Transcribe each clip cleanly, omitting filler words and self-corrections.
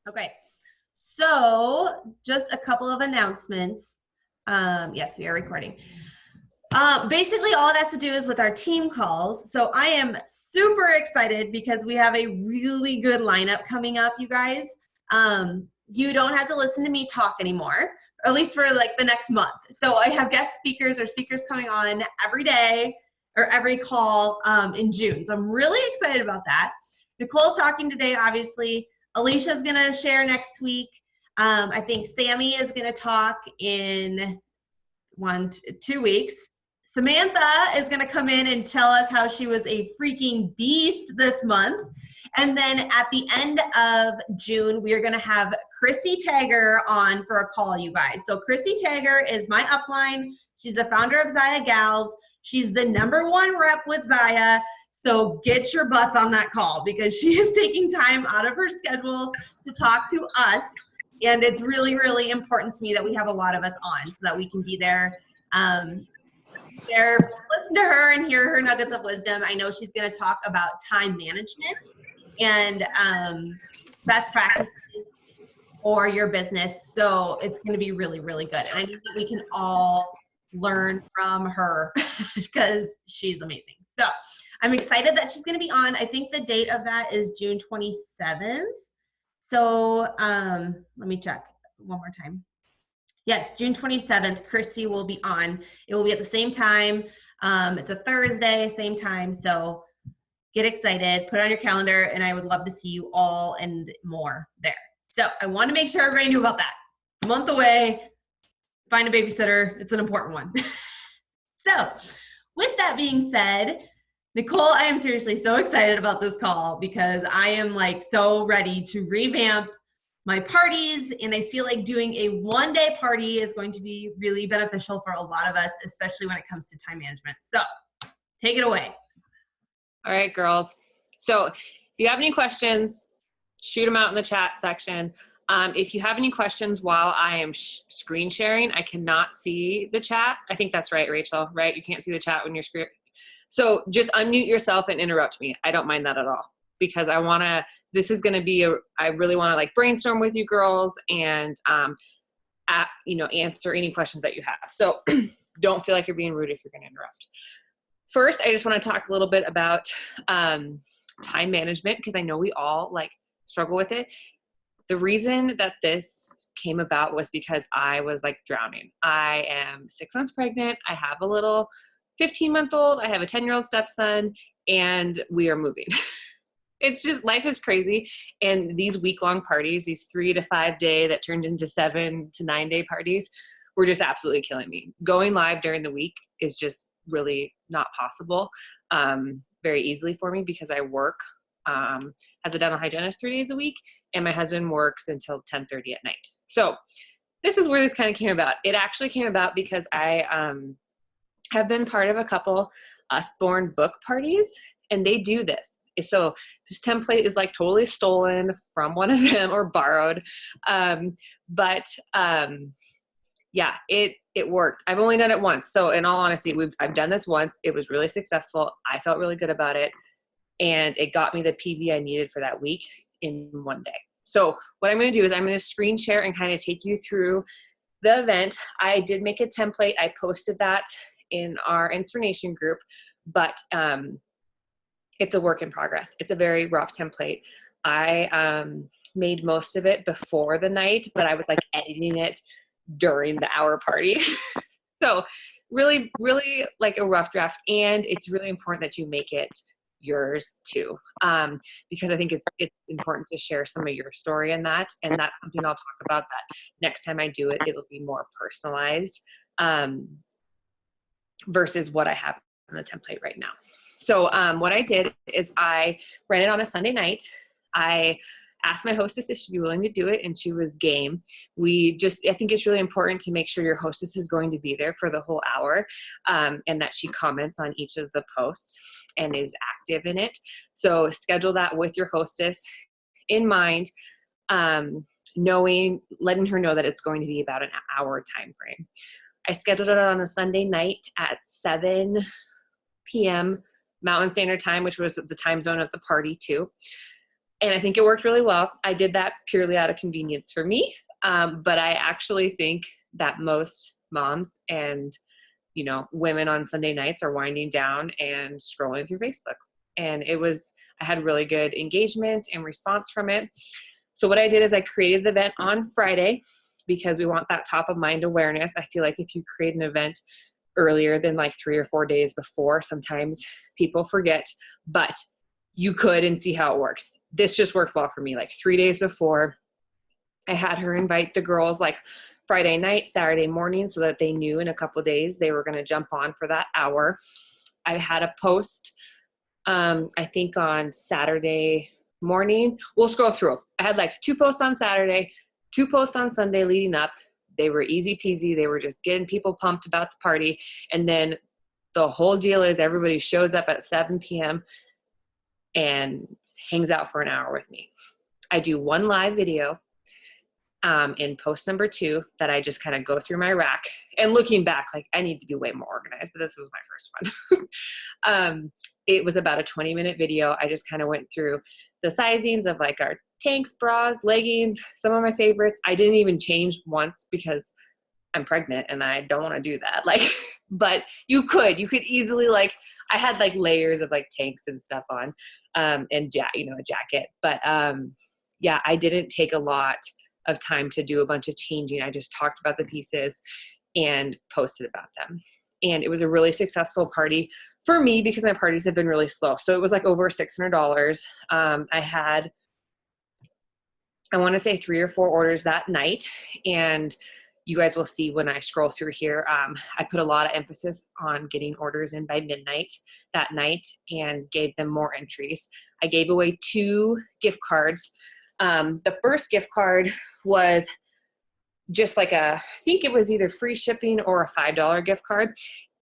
Okay, so just a couple of announcements. Yes, we are recording. Basically, all it has to do is with our team calls. So I am super excited because we have a really good lineup coming up, you guys. You don't have to listen to me talk anymore, or at least for like the next month. So I have guest speakers or speakers coming on every day or every call in June. So I'm really excited about that. Nicole's talking today, obviously. Alicia's going to share next week. I think Sammy is going to talk in 2 weeks. Samantha is going to come in and tell us how she was a freaking beast this month. And then at the end of June, we are going to have Chrissy Tagger on for a call, you guys. So Chrissy Tagger is my upline. She's the founder of ZYIA Gals. She's the #1 rep with ZYIA. So get your butts on that call because she is taking time out of her schedule to talk to us. And it's really, really important to me that we have a lot of us on so that we can be there. Listen to her and hear her nuggets of wisdom. I know she's going to talk about time management and best practices for your business. So it's going to be really, really good. And I think that we can all learn from her because she's amazing. So I'm excited that she's going to be on. I think the date of that is June 27th. So let me check one more time. Yes, June 27th, Chrissy will be on. It will be at the same time. It's a Thursday, same time. So get excited, put it on your calendar, and I would love to see you all and more there. So I want to make sure everybody knew about that. A month away, find a babysitter. It's an important one. So with that being said, Nicole, I am seriously so excited about this call because I am like so ready to revamp my parties, and I feel like doing a one-day party is going to be really beneficial for a lot of us, especially when it comes to time management. So take it away. All right, girls. So if you have any questions, shoot them out in the chat section. If you have any questions while I am screen sharing, I cannot see the chat. I think that's right, Rachel, right? You can't see the chat when you're screen. So just unmute yourself and interrupt me. I don't mind that at all because I want to, this is going to be, I really want to like brainstorm with you girls and, answer any questions that you have. So don't feel like you're being rude if you're going to interrupt. First, I just want to talk a little bit about time management because I know we all like struggle with it. The reason that this came about was because I was like drowning. I am 6 months pregnant. I have a little 15-month-old. I have a 10-year-old stepson, and we are moving. It's just, life is crazy. And these week-long parties, these 3 to 5 day that turned into 7 to 9 day parties, were just absolutely killing me. Going live during the week is just really not possible very easily for me because I work as a dental hygienist 3 days a week, and my husband works until 10:30 at night. So this is where this kind of came about. It actually came about because I have been part of a couple Usborne book parties, and they do this. So this template is like totally stolen from one of them or borrowed. Yeah, it worked. I've only done it once. So in all honesty, I've done this once. It was really successful. I felt really good about it. And it got me the PV I needed for that week in one day. So what I'm going to do is I'm going to screen share and kind of take you through the event. I did make a template. I posted that in our Inspiration group, but it's a work in progress. It's a very rough template. I made most of it before the night, but I was like editing it during the hour party. So really, really like a rough draft. And it's really important that you make it yours too, because I think it's important to share some of your story in that, and that's something I'll talk about that next time I do it. It'll be more personalized versus what I have in the template right now. So what I did is I ran it on a Sunday night. I asked my hostess if she'd be willing to do it, and she was game. I think it's really important to make sure your hostess is going to be there for the whole hour, and that she comments on each of the posts and is active in it. So schedule that with your hostess in mind, letting her know that it's going to be about an hour time frame. I scheduled it on a Sunday night at 7 p.m. Mountain Standard Time, which was the time zone of the party too. And I think it worked really well. I did that purely out of convenience for me. But I actually think that most moms and, you know, women on Sunday nights are winding down and scrolling through Facebook. And I had really good engagement and response from it. So what I did is I created the event on Friday because we want that top of mind awareness. I feel like if you create an event earlier than like 3 or 4 days before, sometimes people forget, but you could and see how it works. This just worked well for me. Like 3 days before, I had her invite the girls like Friday night, Saturday morning, so that they knew in a couple of days they were going to jump on for that hour. I had a post, I think on Saturday morning. We'll scroll through. I had like 2 posts on Saturday, 2 posts on Sunday leading up. They were easy peasy. They were just getting people pumped about the party. And then the whole deal is everybody shows up at 7 p.m. and hangs out for an hour with me. I do 1 live video in post number 2 that I just kind of go through my rack. And looking back, like I need to be way more organized, but this was my first one. It was about a 20-minute video. I just kind of went through the sizings of like our tanks, bras, leggings, some of my favorites. I didn't even change once because I'm pregnant and I don't want to do that. Like, but you could easily, like, I had like layers of like tanks and stuff on, and a jacket. But yeah, I didn't take a lot of time to do a bunch of changing. I just talked about the pieces and posted about them. And it was a really successful party for me because my parties have been really slow. So it was like over $600. I had, I want to say 3 or 4 orders that night. And you guys will see when I scroll through here, I put a lot of emphasis on getting orders in by midnight that night and gave them more entries. I gave away 2 gift cards. The first gift card was just like I think it was either free shipping or a $5 gift card.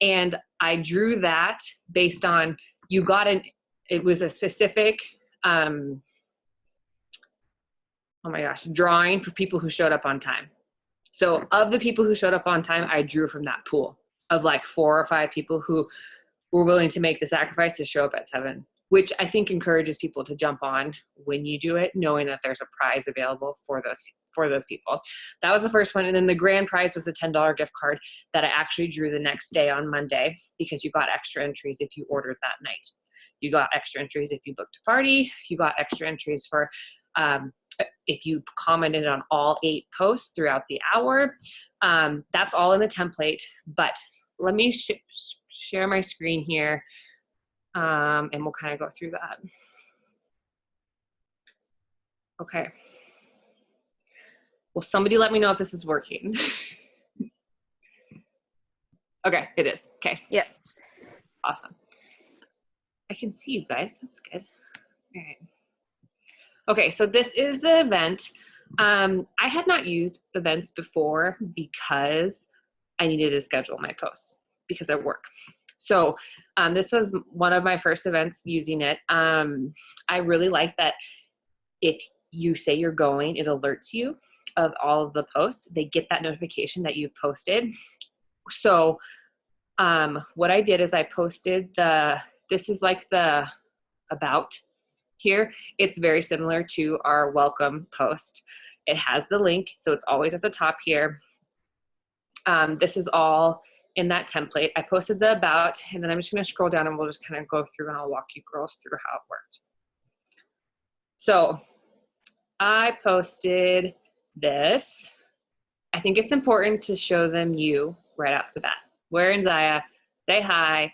And I drew that based on, it was a specific, oh my gosh, drawing for people who showed up on time. So of the people who showed up on time, I drew from that pool of like 4 or 5 people who were willing to make the sacrifice to show up at 7, which I think encourages people to jump on when you do it, knowing that there's a prize available for those people. That was the first one. And then the grand prize was a $10 gift card that I actually drew the next day on Monday, because you got extra entries if you ordered that night. You got extra entries if you booked a party. You got extra entries for if you commented on all 8 posts throughout the hour. That's all in the template, but let me share my screen here, and we'll kind of go through that. Okay. Well, somebody let me know if this is working. Okay, it is. Okay. Yes. Awesome. I can see you guys. That's good. All right. Okay, so this is the event. I had not used events before because I needed to schedule my posts because I work. So this was one of my first events using it. I really like that if you say you're going, it alerts you of all of the posts. They get that notification that you've posted. So what I did is I posted this is like the about here. It's very similar to our welcome post. It has the link, so it's always at the top here. This is all in that template. I posted the about, and then I'm just going to scroll down and we'll just kind of go through and I'll walk you girls through how it worked. So I posted this. I think it's important to show them you right off the bat. We're in ZYIA, say hi.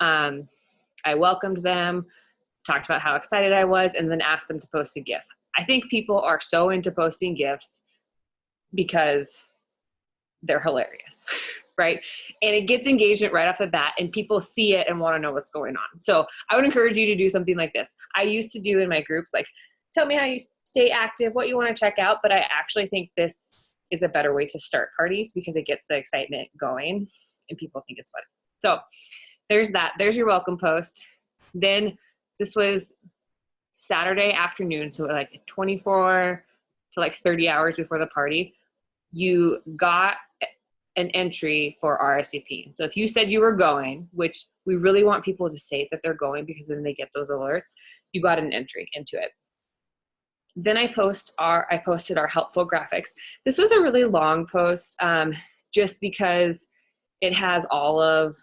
I welcomed them, talked about how excited I was, and then asked them to post a GIF. I think people are so into posting GIFs because they're hilarious, right? And it gets engagement right off the bat, and people see it and want to know what's going on. So I would encourage you to do something like this. I used to do in my groups, like, tell me how you stay active, what you want to check out, but I actually think this is a better way to start parties because it gets the excitement going and people think it's fun. So there's that. There's your welcome post. Then this was Saturday afternoon, so like 24 to like 30 hours before the party, you got an entry for RSVP. So if you said you were going, which we really want people to say that they're going because then they get those alerts, you got an entry into it. Then I posted our helpful graphics. This was a really long post, just because it has all of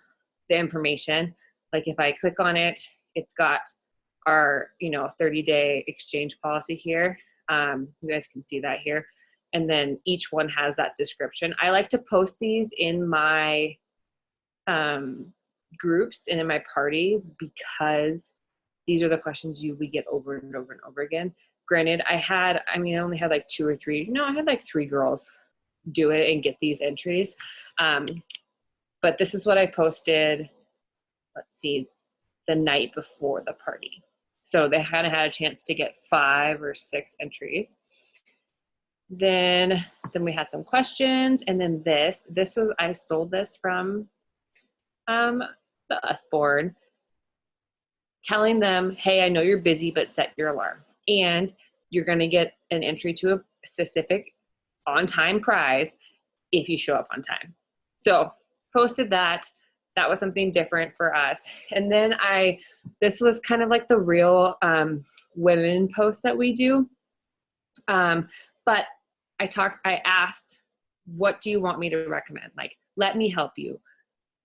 the information. Like if I click on it, it's got our, 30-day exchange policy here. You guys can see that here. And then each one has that description. I like to post these in my groups and in my parties because these are the questions we get over and over and over again. Granted, I only had like 2 or 3. No, I had like 3 girls do it and get these entries. But this is what I posted, let's see, the night before the party. So they had a chance to get 5 or 6 entries. Then we had some questions, and then I stole this from the US board, telling them, hey, I know you're busy, but set your alarm. And you're going to get an entry to a specific on-time prize if you show up on time. So posted that. That was something different for us. And then this was kind of like the real women post that we do. But I asked, what do you want me to recommend? Like, let me help you.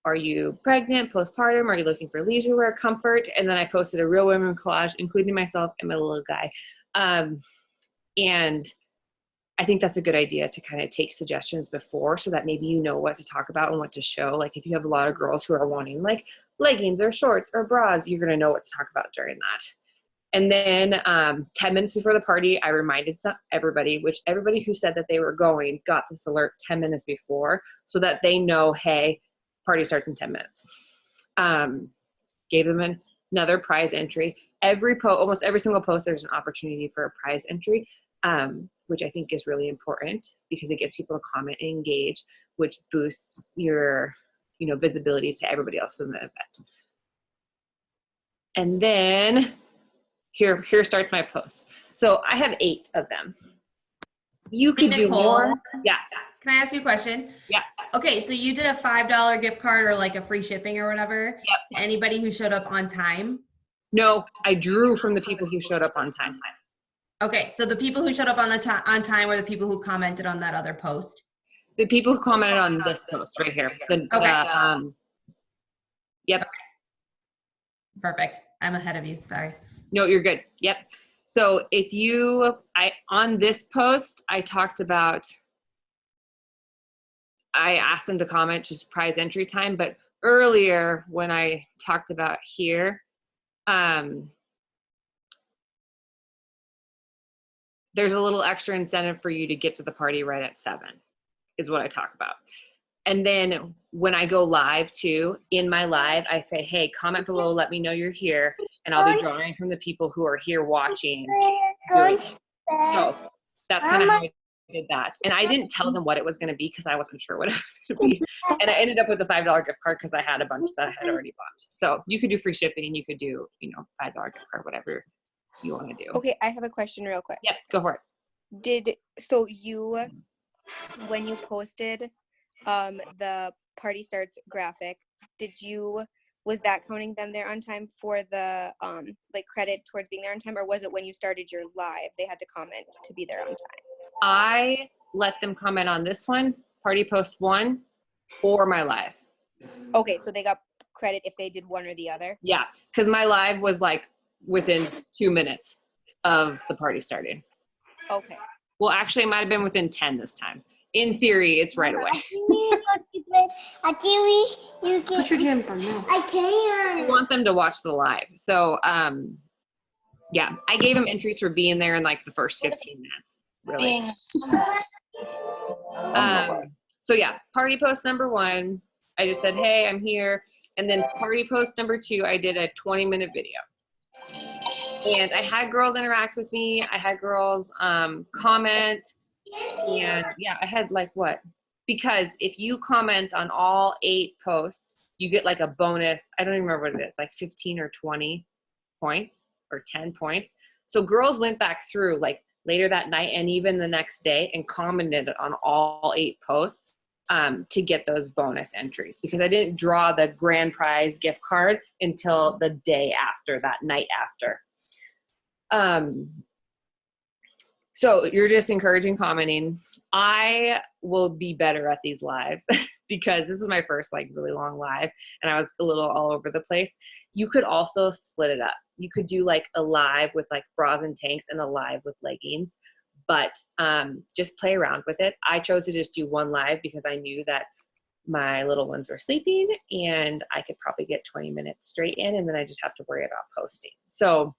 Are you pregnant, postpartum? Are you looking for leisure wear, comfort? And then I posted a real women collage, including myself and my little guy. And I think that's a good idea to kind of take suggestions before, so that maybe you know what to talk about and what to show. Like if you have a lot of girls who are wanting like leggings or shorts or bras, you're going to know what to talk about during that. And then 10 minutes before the party, I reminded everybody who said that they were going got this alert 10 minutes before, so that they know, hey, party starts in 10 minutes. Gave them another prize entry. Almost every single post, there's an opportunity for a prize entry, which I think is really important because it gets people to comment and engage, which boosts your, visibility to everybody else in the event. And then here starts my post. So I have 8 of them. You could do more. Yeah. Can I ask you a question? Yeah. Okay, so you did a $5 gift card or like a free shipping or whatever. Yep. To anybody who showed up on time? No, I drew from the people who showed up on time. Okay, so the people who showed up on time were the people who commented on that other post? The people who commented on this post right here. Yep. Okay. Perfect. I'm ahead of you. Sorry. No, you're good. Yep. So on this post, I asked them to comment just prize entry time, but earlier when I talked about here, there's a little extra incentive for you to get to the party right at 7 is what I talk about. And then when I go live too, in my live, I say, hey, comment below, let me know you're here. And I'll be drawing from the people who are here watching. So that's kind of how I did that. And I didn't tell them what it was going to be because I wasn't sure what it was going to be. And I ended up with a $5 gift card because I had a bunch that I had already bought. So you could do free shipping, you could do, $5 gift card, whatever you want to do. Okay, I have a question real quick. Yep, go for it. When you posted the party starts graphic, was that counting them there on time for the credit towards being there on time, or was it when you started your live they had to comment to be there on time? I let them comment on this one, party post 1, or my live. Okay, so they got credit if they did one or the other? Yeah, because my live was like within 2 minutes of the party starting. Okay. Well, actually, it might have been within 10 this time. In theory, it's right away. Put your jams on now. I can't. I want them to watch the live. So, yeah, I gave them entries for being there in like the first 15 minutes, really. So yeah, party post number 1, I just said, hey, I'm here. And then party post number 2, I did a 20-minute video. And I had girls interact with me. I had girls comment. And yeah, I had because if you comment on all 8 posts, you get like a bonus. I don't even remember what it is, like 15 or 20 points or 10 points. So girls went back through like later that night and even the next day and commented on all 8 posts to get those bonus entries, because I didn't draw the grand prize gift card until the day after, that night after. So you're just encouraging commenting. I will be better at these lives because this was my first like really long live and I was a little all over the place. You could also split it up. You could do like a live with like bras and tanks and a live with leggings, but just play around with it. I chose to just do one live because I knew that my little ones were sleeping and I could probably get 20 minutes straight in and then I just have to worry about posting. So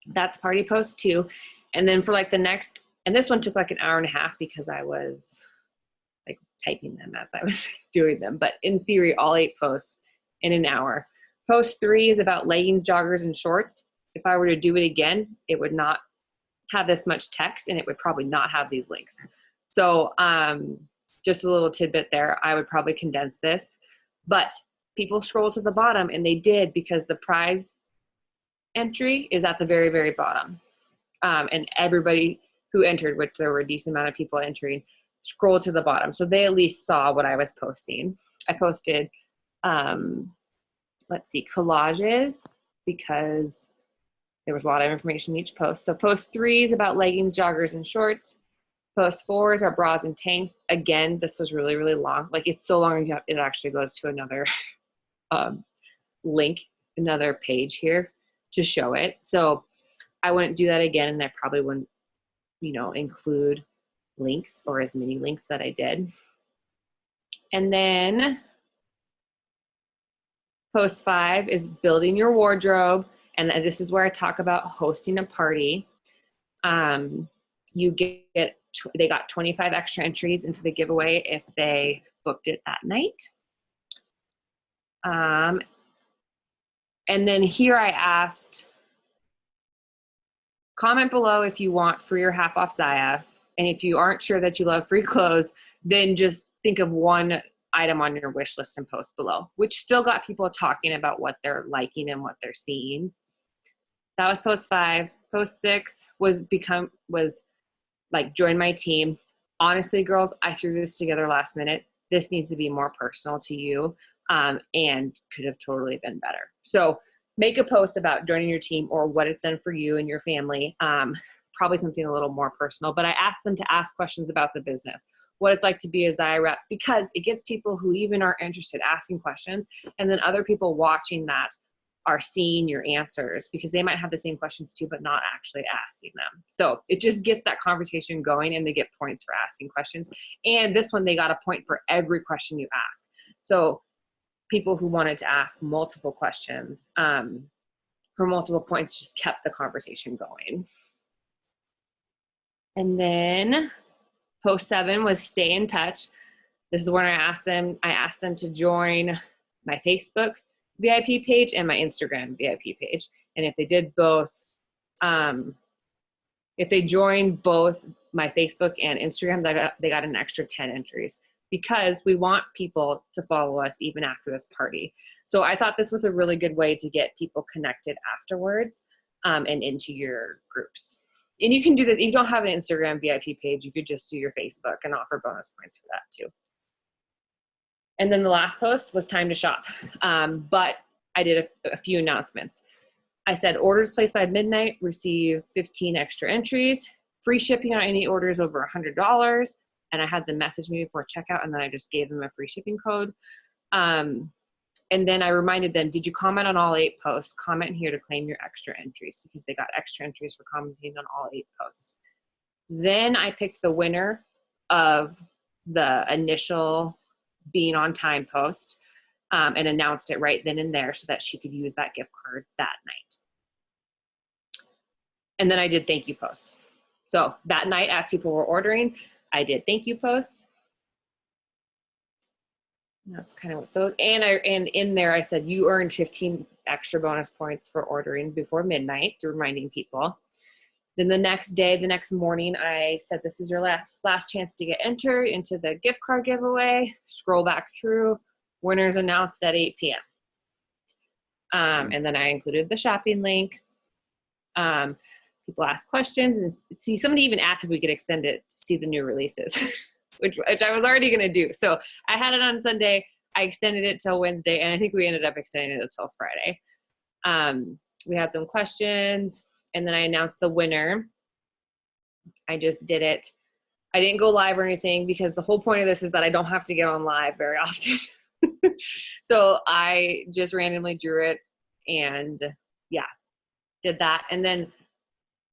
that's party post 2. And then for like the next, and this one took like an hour and a half because I was like typing them as I was doing them. But in theory, all 8 posts in an hour. Post 3 is about leggings, joggers, and shorts. If I were to do it again, it would not have this much text and it would probably not have these links. So just a little tidbit there. I would probably condense this. But people scroll to the bottom and they did because the prize entry is at the very, very bottom. And everybody who entered, which there were a decent amount of people entering, scrolled to the bottom. So they at least saw what I was posting. I posted, collages because there was a lot of information in each post. So post 3 is about leggings, joggers, and shorts. Post 4 is our bras and tanks. Again, this was really, really long. Like it's so long, it actually goes to another link, another page here to show it. So I wouldn't do that again, and I probably wouldn't, include links or as many links that I did. And then post 5 is building your wardrobe, and this is where I talk about hosting a party. They got 25 extra entries into the giveaway if they booked it that night. And then here I asked, comment below if you want free or half off ZYIA. And if you aren't sure that you love free clothes, then just think of one item on your wish list and post below, which still got people talking about what they're liking and what they're seeing. That was post 5. Post 6 was like join my team. Honestly, girls, I threw this together last minute. This needs to be more personal to you and could have totally been better. So make a post about joining your team or what it's done for you and your family. Probably something a little more personal, but I asked them to ask questions about the business, what it's like to be a ZYIA rep, because it gets people who even aren't interested asking questions, and then other people watching that are seeing your answers because they might have the same questions too, but not actually asking them. So it just gets that conversation going and they get points for asking questions. And this one, they got a point for every question you ask. So people who wanted to ask multiple questions for multiple points just kept the conversation going. And then post 7 was stay in touch. This is when I asked them to join my Facebook VIP page and my Instagram VIP page. And if they did both, if they joined both my Facebook and Instagram, they got an extra 10 entries because we want people to follow us even after this party. So I thought this was a really good way to get people connected afterwards and into your groups. And you can do this. If you don't have an Instagram VIP page, you could just do your Facebook and offer bonus points for that too. And then the last post was time to shop. But I did a few announcements. I said orders placed by midnight receive 15 extra entries, free shipping on any orders over $100. And I had them message me before checkout, and then I just gave them a free shipping code. And then I reminded them, did you comment on all 8 posts? Comment here to claim your extra entries, because they got extra entries for commenting on all 8 posts. Then I picked the winner of the initial being on time post and announced it right then and there so that she could use that gift card that night. And then I did thank you posts. So that night, as people were ordering, I did thank you posts. That's kind of what those, and in there I said you earned 15 extra bonus points for ordering before midnight, reminding people. Then the next day, the next morning, I said this is your last chance to get entered into the gift card giveaway. Scroll back through, winners announced at 8 p.m. And then I included the shopping link. People asked questions, and see, somebody even asked if we could extend it to see the new releases. which I was already going to do. So I had it on Sunday. I extended it till Wednesday, and I think we ended up extending it until Friday. We had some questions, and then I announced the winner. I just did it. I didn't go live or anything because the whole point of this is that I don't have to get on live very often. So I just randomly drew it and yeah, did that. And then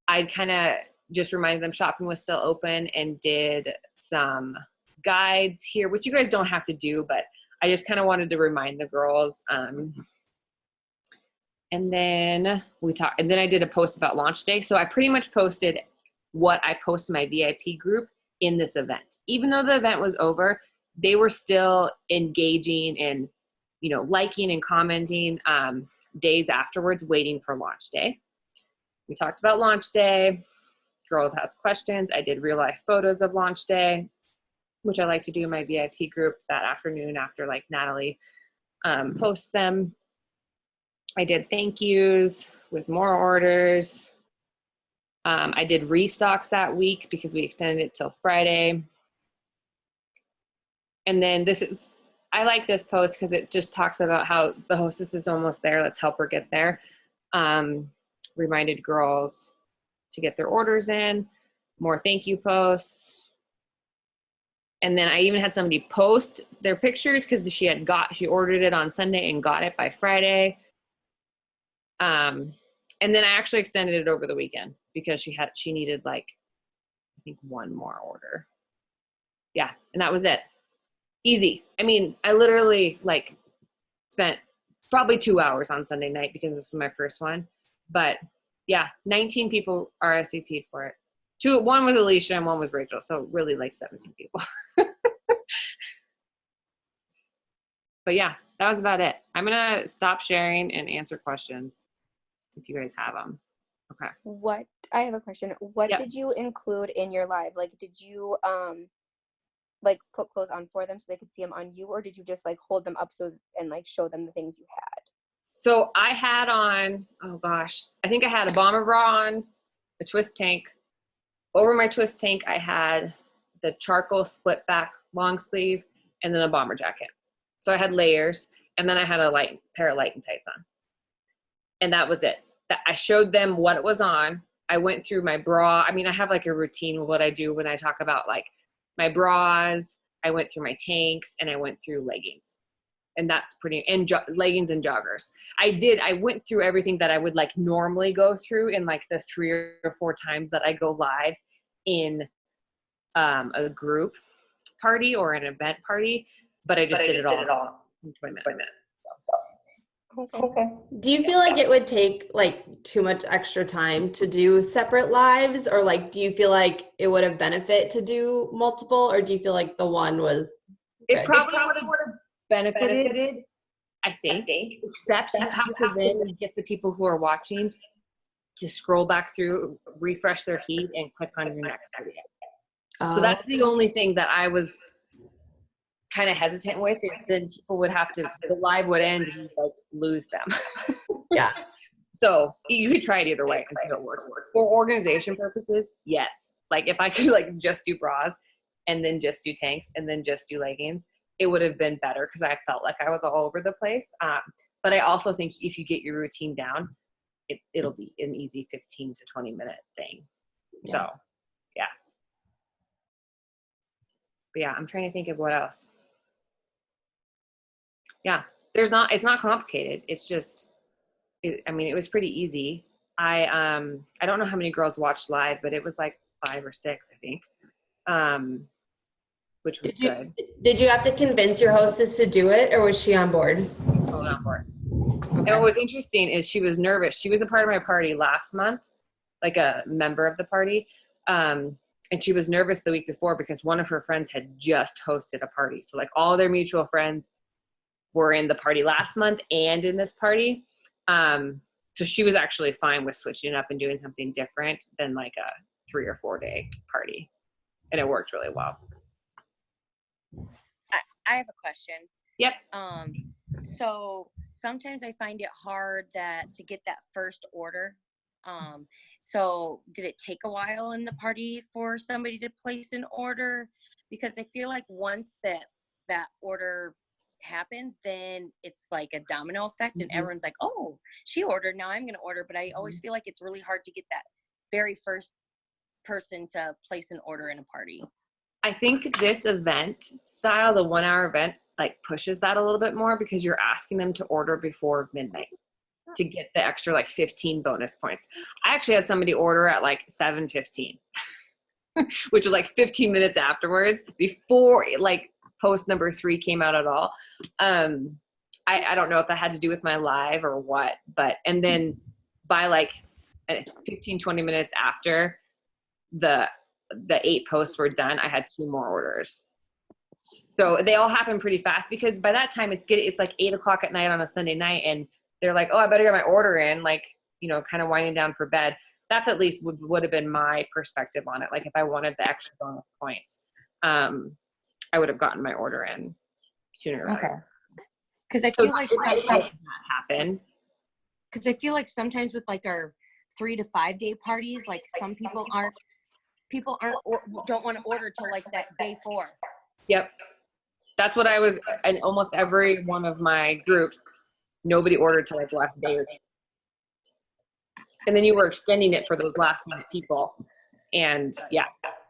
I kind of just reminded them shopping was still open and did some guides here, which you guys don't have to do, but I just kind of wanted to remind the girls. And then and then I did a post about launch day. So I pretty much posted what I posted in my VIP group in this event. Even though the event was over, they were still engaging and, you know, liking and commenting days afterwards, waiting for launch day. We talked about launch day. Girls asked questions. I did real life photos of launch day, which I like to do in my VIP group that afternoon after like Natalie posts them. I did thank yous with more orders. I did restocks that week because we extended it till Friday. And then I like this post because it just talks about how the hostess is almost there. Let's help her get there. Reminded girls to get their orders in, more thank you posts. And then I even had somebody post their pictures because she ordered it on Sunday and got it by Friday. And then I actually extended it over the weekend because she needed like, I think one more order. Yeah. And that was it. Easy. I mean, I literally like spent probably 2 hours on Sunday night because this was my first one, but yeah, 19 people RSVP'd for it. One was Alicia and one was Rachel. So really like 17 people. But yeah, that was about it. I'm going to stop sharing and answer questions if you guys have them. Okay. I have a question. What Yep. did you include in your live? Like, did you like put clothes on for them so they could see them on you, or did you just like hold them up and like show them the things you had? So I had on, oh gosh, I think I had a bomber bra on, a twist tank. Over my twist tank, I had the charcoal split back long sleeve and then a bomber jacket. So I had layers, and then I had a pair of light and tights on. And that was it. I showed them what it was on. I went through my bra. I mean, I have like a routine of what I do when I talk about like my bras. I went through my tanks and I went through leggings. And that's leggings and joggers. I went through everything that I would like normally go through in like the 3 or 4 times that I go live in a group party or an event party, but I just did it all in 20 minutes. Okay. Do you feel like it would take like too much extra time to do separate lives, or like do you feel like it would have benefit to do multiple, or do you feel like the one was good? It probably would have benefited, I think, except you have to then get the people who are watching to scroll back through, refresh their feed, and click on your next video. So that's the only thing that I was kind of hesitant with, is then people would have to, the live would end and you'd like lose them. Yeah. So you could try it either way and see if it works. For organization purposes, yes. Like if I could like just do bras and then just do tanks and then just do leggings, it would have been better because I felt like I was all over the place. But I also think if you get your routine down, it'll be an easy 15 to 20 minute thing. Yeah. So yeah. But yeah, I'm trying to think of what else. Yeah, it's not complicated. It's just, I mean, it was pretty easy. I don't know how many girls watched live, but it was like 5 or 6, I think, which was good. Did you have to convince your hostess to do it, or was she on board? She was totally on board. Okay. And what was interesting is she was nervous. She was a part of my party last month, like a member of the party. And she was nervous the week before because one of her friends had just hosted a party. So like all their mutual friends were in the party last month and in this party. So she was actually fine with switching it up and doing something different than like a 3 or 4 day party. And it worked really well. I have a question. Yep. So sometimes I find it hard to get that first order. So did it take a while in the party for somebody to place an order? Because I feel like once that order happens, then it's like a domino effect and everyone's like, oh, she ordered, now I'm going to order. But I always feel like it's really hard to get that very first person to place an order in a party? I think this event style, the 1 hour event, like pushes that a little bit more because you're asking them to order before midnight to get the extra like 15 bonus points. I actually had somebody order at like 7:15, which was like 15 minutes afterwards, before like post number 3 came out at all. I don't know if that had to do with my live or what, but, and then by like 15, 20 minutes after the 8 posts were done, I had 2 more orders. So they all happen pretty fast because by that time it's like 8 o'clock at night on a Sunday night, and they're like, oh, I better get my order in, like, you know, kind of winding down for bed. That's at least would have been my perspective on it. Like if I wanted the extra bonus points, I would have gotten my order in sooner. Okay. Because I feel like that happened. Because I feel like sometimes with like our 3 to 5 day parties, like some people don't want to order till like that day 4. Yep. That's what I was, in almost every one of my groups, nobody ordered till like the last day or 2. And then you were extending it for those last month people. And I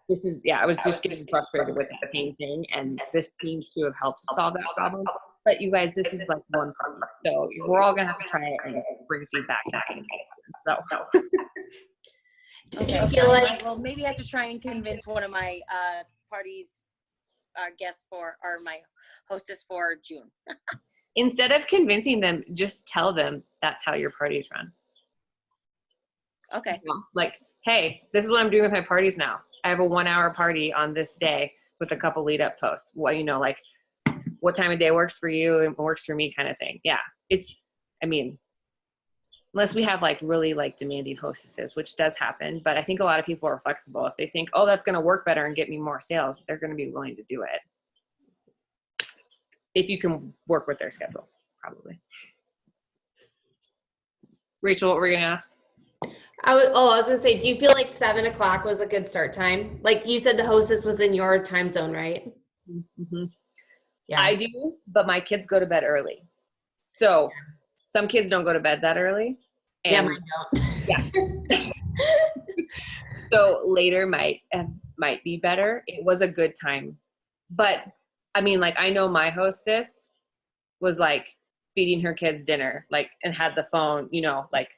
was just getting frustrated with the same thing. And this seems to have helped solve that problem. But you guys, this is like one problem. So we're all going to have to try it and bring feedback. So. Okay. I feel like, well, maybe I have to try and convince one of my parties guests or my hostess for June. Instead of convincing them, just tell them that's how your parties run. Okay. Like, hey, this is what I'm doing with my parties now. I have a 1 hour party on this day with a couple lead up posts. Well, you know, like what time of day works for you and works for me kind of thing. Yeah. Unless we have like really like demanding hostesses, which does happen, but I think a lot of people are flexible. If they think, oh, that's going to work better and get me more sales, they're going to be willing to do it. If you can work with their schedule, probably. Rachel, what were you going to ask? I was going to say, do you feel like 7 o'clock was a good start time? Like you said, the hostess was in your time zone, right? Mm-hmm. Yeah. I do, but my kids go to bed early. So some kids don't go to bed that early. And mine don't. Yeah. So later might be better. It was a good time. But I mean, like, I know my hostess was like feeding her kids dinner, like, and had the phone, you know, like,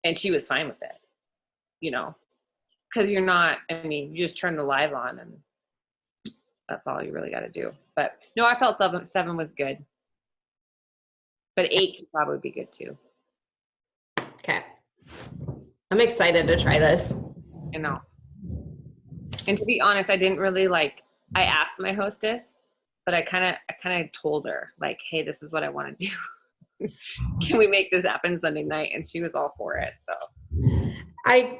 and she was fine with it, you know, because you just turn the live on and that's all you really got to do. But no, I felt 7 was good. But 8 could probably be good too. Okay. I'm excited to try this. I know. And to be honest, I didn't really I asked my hostess, but I kind of told her like, hey, this is what I want to do. Can we make this happen Sunday night? And she was all for it. So I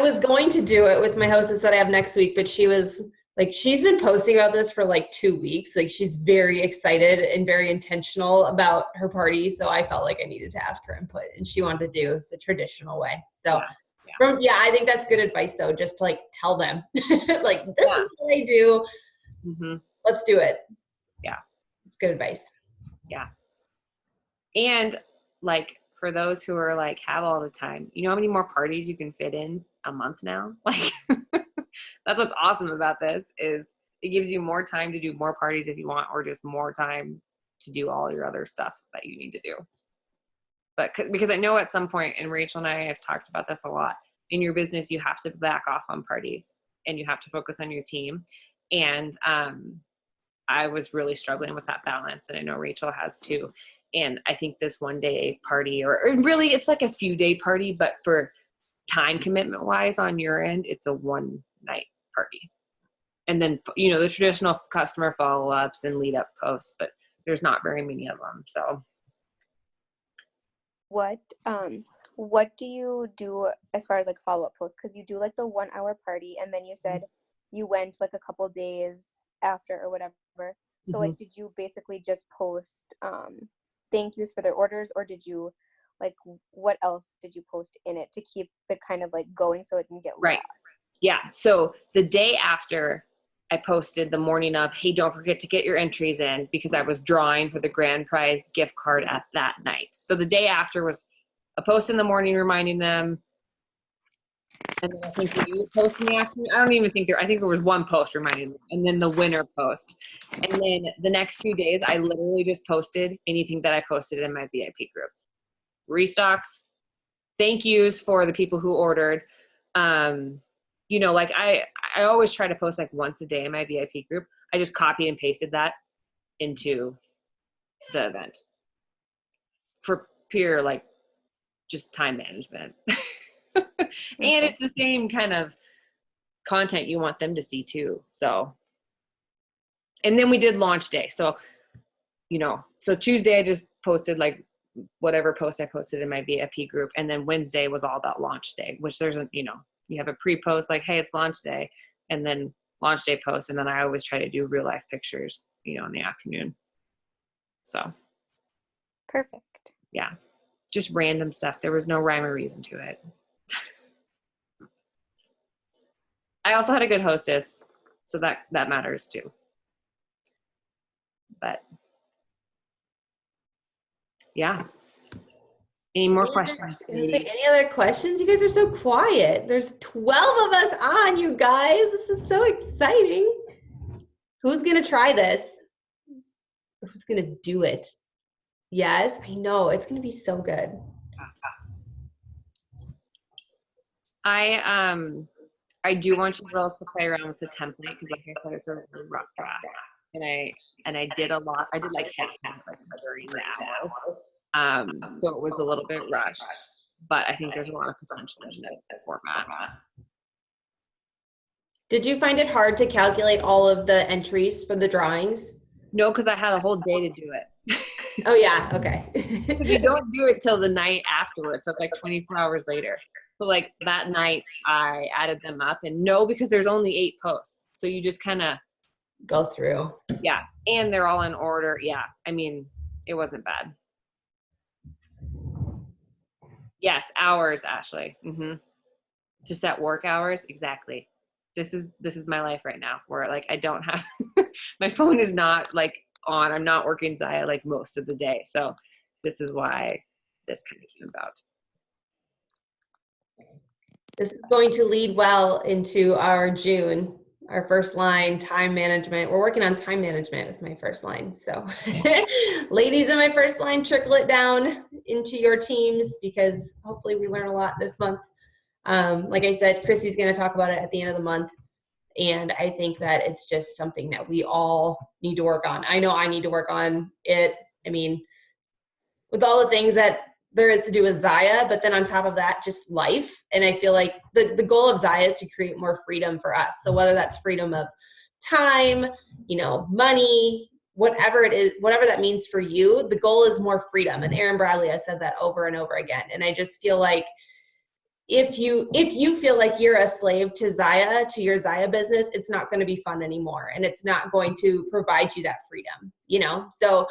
was going to do it with my hostess that I have next week, but she was like, she's been posting about this for like 2 weeks. Like she's very excited and very intentional about her party. So I felt like I needed to ask her input, and she wanted to do the traditional way. So I think that's good advice though. Just to like tell them like, this is what I do. Mm-hmm. Let's do it. Yeah. It's good advice. Yeah. And like, for those who are like, have all the time, you know how many more parties you can fit in a month now? Like, that's what's awesome about this, is it gives you more time to do more parties if you want, or just more time to do all your other stuff that you need to do. But because I know at some point, and Rachel and I have talked about this a lot, in your business, you have to back off on parties and you have to focus on your team. And I was really struggling with that balance, and I know Rachel has too. And I think this 1 day party, or really it's like a few day party, but for time commitment wise on your end, it's a 1 night party. And then, you know, the traditional customer follow-ups and lead up posts, but there's not very many of them. So what do you do as far as like follow-up posts? Because you do like the 1 hour party, and then you said you went like a couple days after or whatever. So like, did you basically just post thank yous for their orders, or did you like, what else did you post in it to keep it kind of like going so it didn't get lost? Yeah. So the day after, I posted the morning of, hey, don't forget to get your entries in, because I was drawing for the grand prize gift card at that night. So the day after was a post in the morning reminding them, And then I think you post in the afternoon. I don't even think I think there was one post reminding me, and then the winner post. And then the next few days, I literally just posted anything that I posted in my VIP group. Restocks, thank yous for the people who ordered. You know, like I always try to post like once a day in my VIP group. I just copied and pasted that into the event for pure, like, just time management. And it's the same kind of content you want them to see too. So, and then we did launch day. So, you know, so Tuesday I just posted like whatever post I posted in my VIP group. And then Wednesday was all about launch day, which there's a, you know, you have a pre-post like, hey, it's launch day, and then launch day post. And then I always try to do real life pictures, you know, in the afternoon. So Perfect. yeah, just random stuff. There was no rhyme or reason to it. I also had a good hostess, so that matters too. But yeah. Any more questions? Any other questions? You guys are so quiet. There's 12 of us on, you guys. This is so exciting. Who's going to try this? Who's going to do it? Yes, I know. It's going to be so good. I do want you girls to play around with the template because, like I said, it's a really rough draft, and I did a lot. I did like half like during the hour, so it was a little bit rushed. But I think there's a lot of potential in this format. Did you find it hard to calculate all of the entries for the drawings? No, because I had a whole day to do it. Oh yeah, okay. You don't do it till the night afterwards, so it's like 24 hours later. So like that night I added them up, and no, because there's only 8 posts. So you just kind of go through. Yeah. And they're all in order. Yeah. I mean, it wasn't bad. Yes. Hours, Ashley. Mm-hmm. To set work hours. Exactly. This is my life right now where like, I don't have, my phone is not like on, I'm not working ZYIA like most of the day. So this is why this kind of came about. This is going to lead well into our June, our first line, time management. We're working on time management with my first line. So ladies in my first line, trickle it down into your teams because hopefully we learn a lot this month. Like I said, Chrissy's going to talk about it at the end of the month. And I think that it's just something that we all need to work on. I know I need to work on it. I mean, with all the things that there is to do with ZYIA, but then on top of that, just life. And I feel like the goal of ZYIA is to create more freedom for us. So whether that's freedom of time, you know, money, whatever it is, whatever that means for you, the goal is more freedom. And Erin Bradley has said that over and over again. And I just feel like if you feel like you're a slave to ZYIA, to your ZYIA business, it's not going to be fun anymore. And it's not going to provide you that freedom, you know? So,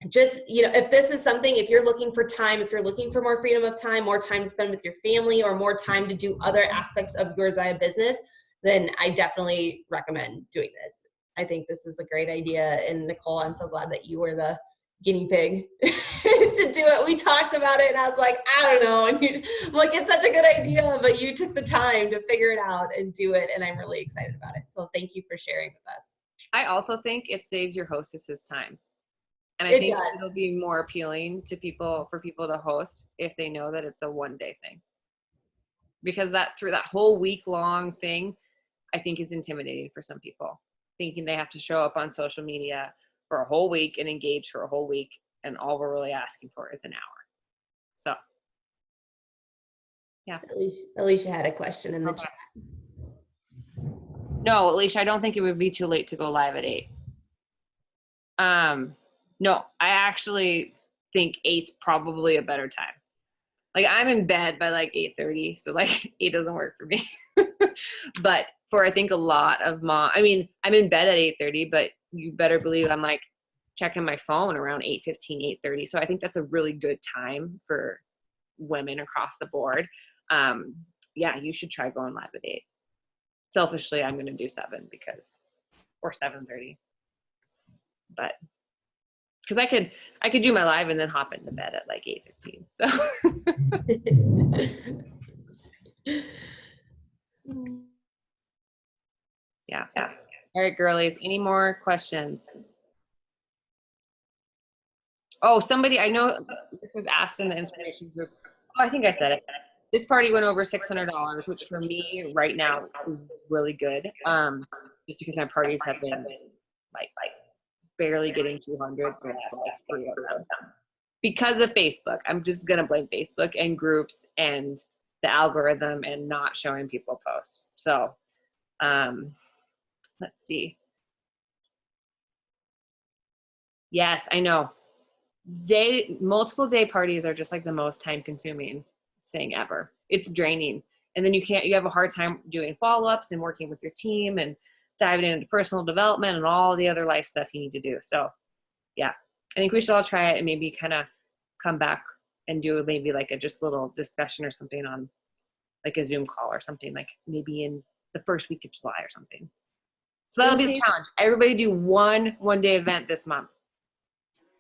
just, you know, if this is something, if you're looking for time, if you're looking for more freedom of time, more time to spend with your family, or more time to do other aspects of your ZYIA business, then I definitely recommend doing this. I think this is a great idea. And Nicole, I'm so glad that you were the guinea pig to do it. We talked about it and I was like, I don't know. And I'm like, it's such a good idea, but you took the time to figure it out and do it. And I'm really excited about it. So thank you for sharing with us. I also think it saves your hostesses time. And I think it'll be more appealing to people, for people to host if they know that it's a one-day thing. Because that through that whole week-long thing, I think is intimidating for some people, thinking they have to show up on social media for a whole week and engage for a whole week, and all we're really asking for is an hour. So, yeah. Alicia had a question in the chat. No, Alicia, I don't think it would be too late to go live at 8. No, I actually think 8's probably a better time. Like I'm in bed by like 8:30, so like 8 doesn't work for me. But for I think a lot of I mean, I'm in bed at 8:30, but you better believe I'm like checking my phone around 8:15, 8:30. So I think that's a really good time for women across the board. Yeah, you should try going live at 8. Selfishly, I'm going to do 7 or 7:30. But because I could do my live and then hop into bed at like 8:15. So Yeah. All right, girlies, any more questions? Oh, somebody, I know this was asked in the inspiration group. Oh, I think I said it. This party went over $600, which for me right now is really good. Just because my parties have been like barely getting 200 for the last like 3 of them. Because of Facebook. I'm just gonna blame Facebook and groups and the algorithm and not showing people posts. So let's see. Yes, I know. Multiple day parties are just like the most time consuming thing ever. It's draining. And then you have a hard time doing follow-ups and working with your team and diving into personal development and all the other life stuff you need to do. So yeah, I think we should all try it and maybe kind of come back and do maybe like a just little discussion or something on like a Zoom call or something, like maybe in the first week of July or something. So that'll be the challenge. Everybody do one day event this month.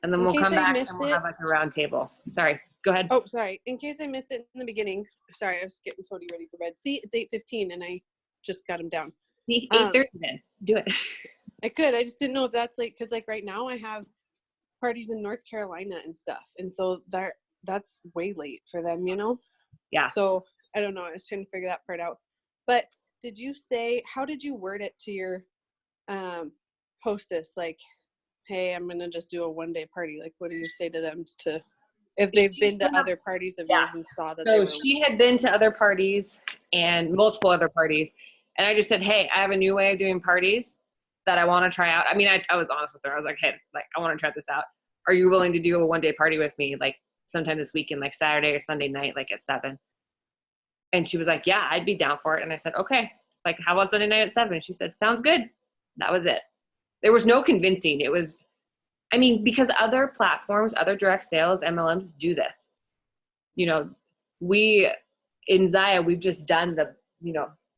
And then we'll come back and we'll have like a round table. Sorry, go ahead. Oh, sorry. In case I missed it in the beginning. Sorry, I was getting Cody ready for bed. See, it's 8:15 and I just got him down. 8:30 then. Do it. I could. I just didn't know if that's like, because like right now I have parties in North Carolina and stuff. And so that's way late for them, you know? Yeah. So I don't know. I was trying to figure that part out. But how did you word it to your hostess? Like, hey, I'm going to just do a one-day party. Like, what do you say to them if they've been to other parties of yours and saw that? So she had been to other parties and multiple other parties. And I just said, hey, I have a new way of doing parties that I want to try out. I mean, I was honest with her. I was like, hey, like, I want to try this out. Are you willing to do a one-day party with me? Like sometime this weekend, like Saturday or Sunday night, like at 7. And she was like, yeah, I'd be down for it. And I said, okay, like how about Sunday night at 7? She said, sounds good. That was it. There was no convincing. It was, I mean, because other platforms, other direct sales, MLMs do this. You know, in ZYIA, we've just done the,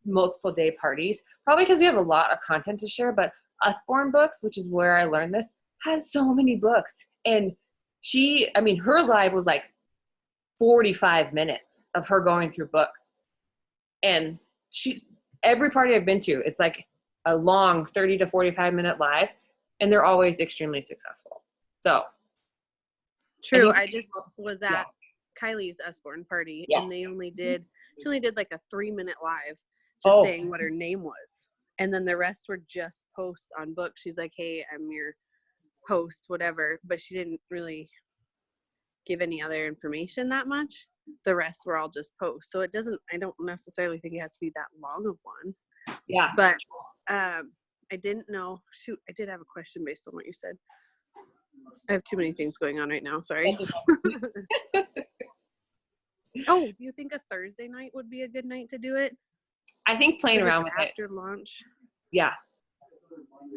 multiple day parties, probably because we have a lot of content to share, but Usborne Books, which is where I learned this, has so many books. And her live was like 45 minutes of her going through books. And every party I've been to, it's like a long 30 to 45 minute live, and they're always extremely successful. So true. I just was at Kylie's Usborne party, and she only did like a 3-minute live just saying what her name was, and then the rest were just posts on books. She's like, hey, I'm your host, whatever, but she didn't really give any other information that much. The rest were all just posts, so I don't necessarily think it has to be that long of one. Yeah, but I didn't know. Shoot, I did have a question based on what you said. I have too many things going on right now. Sorry. Oh, do you think a Thursday night would be a good night to do it? I think playing around with it after launch. Yeah.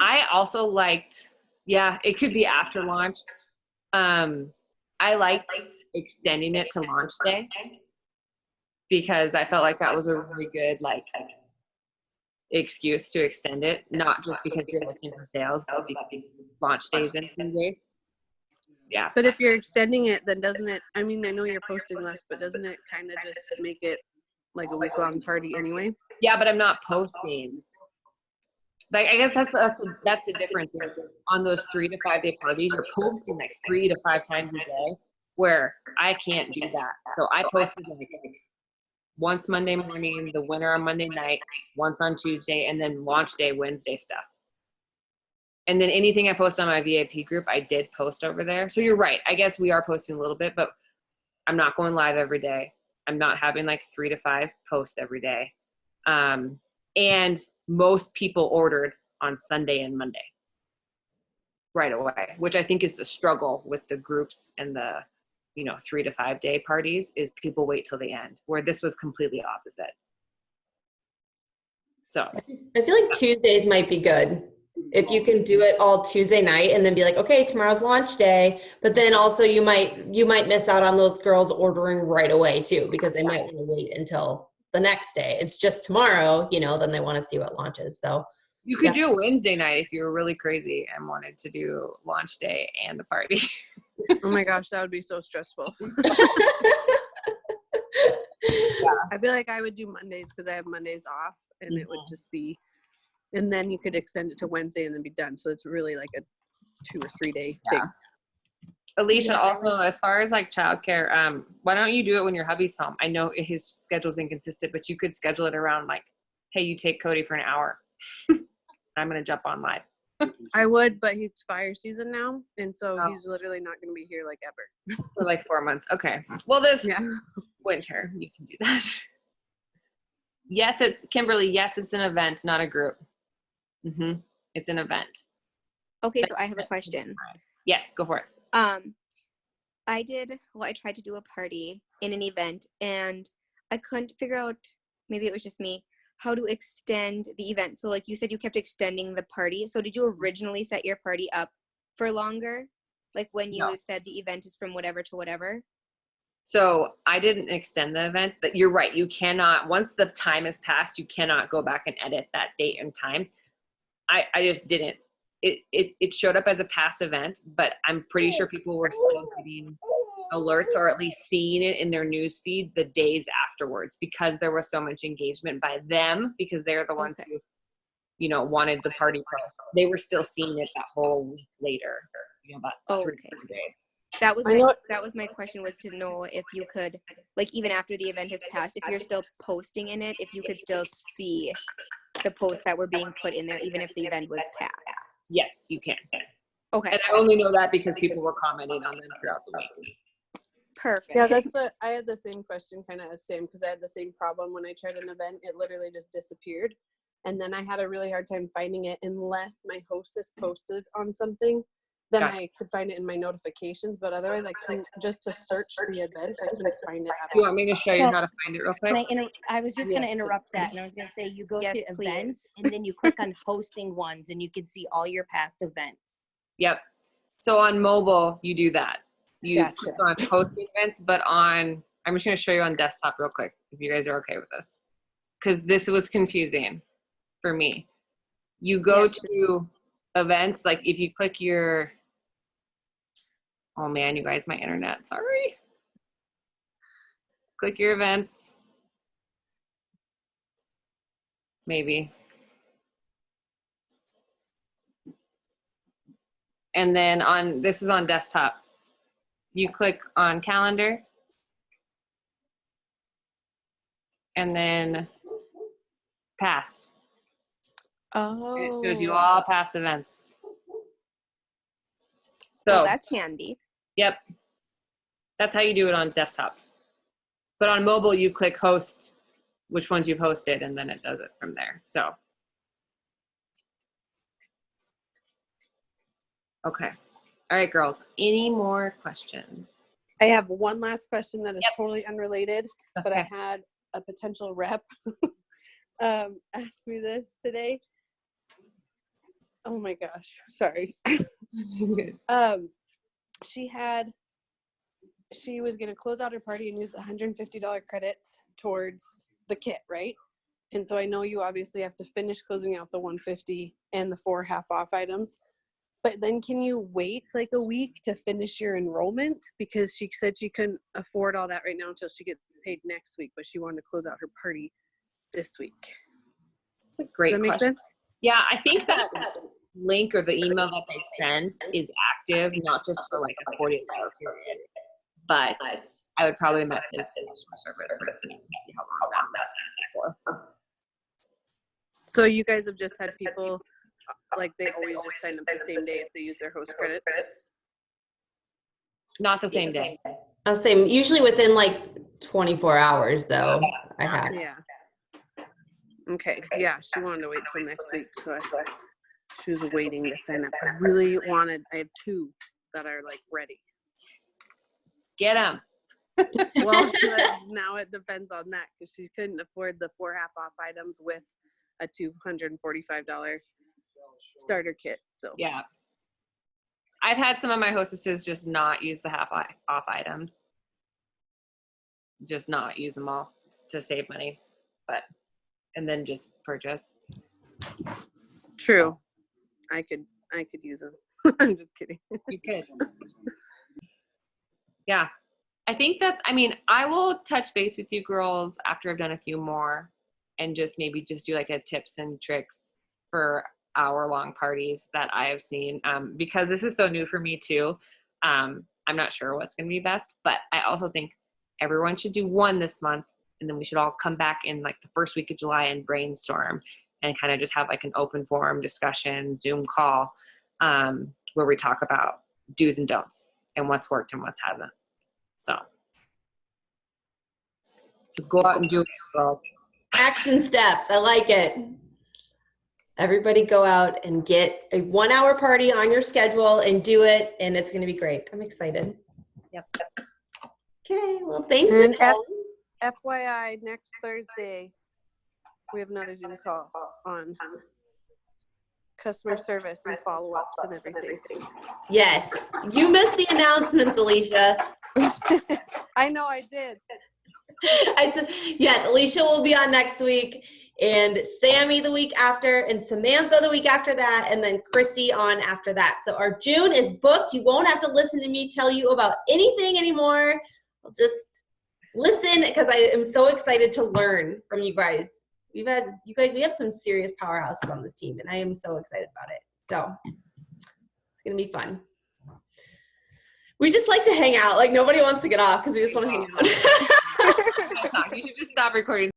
I also liked, it could be after launch. I liked extending it to launch day because I felt like that was a really good excuse to extend it, not just because you're looking for sales, but because launch days in 2 days. Yeah. But if you're extending it, then doesn't it, I mean, I know you're posting less, but doesn't it kind of just make it like a week-long party anyway? Yeah, but I'm not posting. Like, I guess that's the difference is on those 3 to 5 day parties, you're posting like 3 to 5 times a day, where I can't do that. So I posted like once Monday morning, the winner on Monday night, once on Tuesday, and then launch day Wednesday stuff. And then anything I post on my VIP group, I did post over there. So you're right. I guess we are posting a little bit, but I'm not going live every day. I'm not having like 3 to 5 posts every day. And most people ordered on Sunday and Monday right away, which I think is the struggle with the groups and the 3 to 5 day parties is people wait till the end, where this was completely opposite. So I feel like Tuesdays might be good. If you can do it all Tuesday night and then be like, okay, tomorrow's launch day, but then also you might miss out on those girls ordering right away too, because they might want to wait until the next day. It's just tomorrow, then they want to see what launches. So you could do Wednesday night if you were really crazy and wanted to do launch day and the party. Oh my gosh, that would be so stressful. I feel like I would do Mondays because I have Mondays off, and it would just be, and then you could extend it to Wednesday and then be done. So it's really like a 2 or 3 day thing. Alicia, also, as far as like childcare, why don't you do it when your hubby's home? I know his schedule's inconsistent, but you could schedule it around like, hey, you take Cody for an hour. I'm going to jump on live. I would, but it's fire season now, and so he's literally not going to be here like ever. For like 4 months. Okay. Well, this winter, you can do that. Yes, it's Kimberly. Yes, it's an event, not a group. It's an event. Okay, so I have a question. Yes, go for it. I tried to do a party in an event, and I couldn't figure out, maybe it was just me, how to extend the event. So like you said, you kept extending the party. So did you originally set your party up for longer? Like when you said the event is from whatever to whatever? So I didn't extend the event, but you're right. You cannot, once the time has passed, you cannot go back and edit that date and time. I just didn't. It showed up as a past event, but I'm pretty sure people were still getting alerts or at least seeing it in their news feed the days afterwards because there was so much engagement by them because they're the ones who, you know, wanted the party post. They were still seeing it that whole week later, you know, about 3 days. That was my question, was to know if you could, like, even after the event has passed, if you're still posting in it, if you could still see the posts that were being put in there, even if the event was passed. Yes, you can. Okay. And I only know that because people were commenting on them throughout the week. Perfect. Yeah, I had the same question kind of as Sam, because I had the same problem when I tried an event. It literally just disappeared. And then I had a really hard time finding it unless my hostess posted on something. Then I could find it in my notifications, but otherwise I couldn't, just to search the event, I couldn't find it at all. You want me to show you how to find it real quick? I was just going to interrupt that, and I was going to say you go to events, and then you click on hosting ones, and you can see all your past events. Yep. So on mobile, you do that. You click on hosting events, but I'm just going to show you on desktop real quick, if you guys are okay with this, because this was confusing for me. You go to events, like if you click your, oh man, you guys, my internet, sorry. Click your events. Maybe. And then this is on desktop. You click on calendar. And then past. Oh. It shows you all past events. So that's handy. Yep. That's how you do it on desktop. But on mobile, you click host, which ones you've hosted, and then it does it from there. So. Okay. All right, girls. Any more questions? I have one last question that is totally unrelated, but I had a potential rep ask me this today. Oh my gosh, sorry. She was going to close out her party and use the $150 credits towards the kit, right? And so I know you obviously have to finish closing out the $150 and the 4 half off items. But then can you wait like a week to finish your enrollment? Because she said she couldn't afford all that right now until she gets paid next week, but she wanted to close out her party this week. That's a great question. Does that make sense? Yeah, I think that link or the email that they send is active, not just for like a 48-hour period. But I would probably message the customer service and see how long that for. So you guys have just had people, like they always just sign up the same day if they use their host credits? Not the same day. I'll say usually within like 24 hours though. I have. Yeah. Okay. Yeah, she wanted to wait till next week, so she was waiting to sign up. I have 2 that are like ready. Get them. Well, now it depends on that because she couldn't afford the 4 half off items with a $245 starter kit. So yeah, I've had some of my hostesses just not use the half off items, just not use them all to save money, and then just purchase. True. I could use them. I'm just kidding. You could. Yeah. I think I will touch base with you girls after I've done a few more and just maybe just do like a tips and tricks for hour-long parties that I have seen. Because this is so new for me too. I'm not sure what's going to be best, but I also think everyone should do one this month, and then we should all come back in like the first week of July and brainstorm and kind of just have like an open forum discussion, Zoom call, where we talk about do's and don'ts and what's worked and what's hasn't. So go out and do it, girls. Action steps. I like it. Everybody go out and get a 1 hour party on your schedule and do it, and it's going to be great. I'm excited. Yep. Okay. Well, thanks. And FYI, next Thursday, we have another Zoom call on customer service and follow-ups and everything. Yes. You missed the announcements, Alicia. I know I did. I said, yes, Alicia will be on next week, and Sammy the week after, and Samantha the week after that, and then Chrissy on after that. So our June is booked. You won't have to listen to me tell you about anything anymore. I'll just listen because I am so excited to learn from you guys. We have some serious powerhouses on this team, and I am so excited about it. So it's going to be fun. We just like to hang out. Like, nobody wants to get off because we just want to hang out. You should just stop recording.